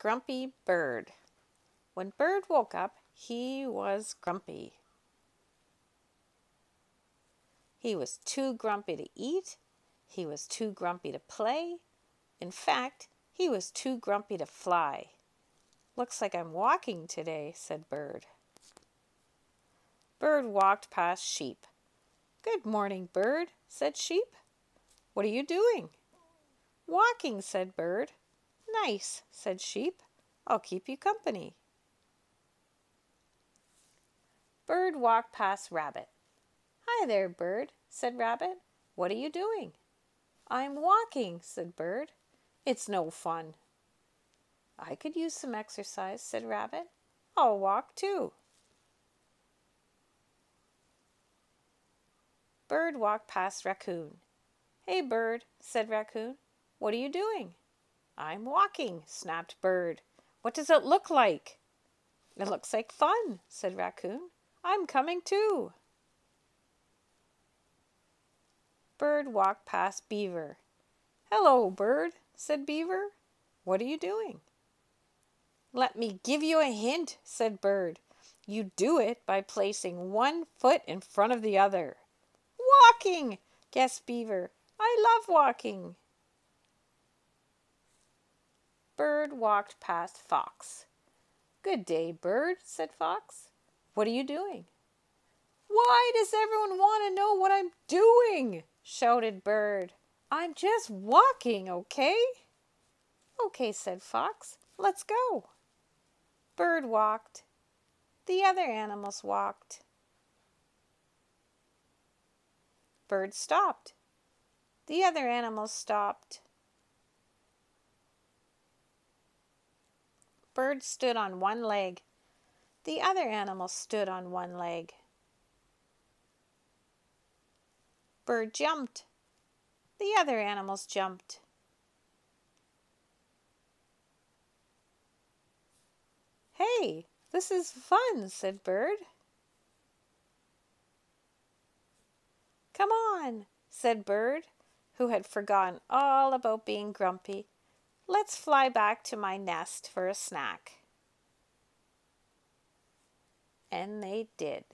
Grumpy Bird. When Bird woke up, he was grumpy. He was too grumpy to eat. He was too grumpy to play. In fact, he was too grumpy to fly. "Looks like I'm walking today," said Bird. Bird walked past Sheep. "Good morning, Bird," said Sheep. "What are you doing?" "Walking," said Bird. "Nice," said Sheep. "I'll keep you company." Bird walked past Rabbit. "Hi there, Bird," said Rabbit. "What are you doing?" "I'm walking," said Bird. "It's no fun." "I could use some exercise," said Rabbit. "I'll walk too." Bird walked past Raccoon. "Hey, Bird," said Raccoon. "What are you doing?" "I'm walking," snapped Bird. "What does it look like?" "It looks like fun," said Raccoon. "I'm coming too." Bird walked past Beaver. "Hello, Bird," said Beaver. "What are you doing?" "Let me give you a hint," said Bird. "You do it by placing one foot in front of the other." "Walking," guessed Beaver. "I love walking." Bird walked past Fox. "Good day, Bird," said Fox. "What are you doing?" "Why does everyone want to know what I'm doing?" shouted Bird. "I'm just walking, okay?" "Okay," said Fox. "Let's go." Bird walked. The other animals walked. Bird stopped. The other animals stopped. Bird stood on one leg. The other animals stood on one leg. Bird jumped. The other animals jumped. "Hey, this is fun," said Bird. "Come on," said Bird, who had forgotten all about being grumpy. "Let's fly back to my nest for a snack." And they did.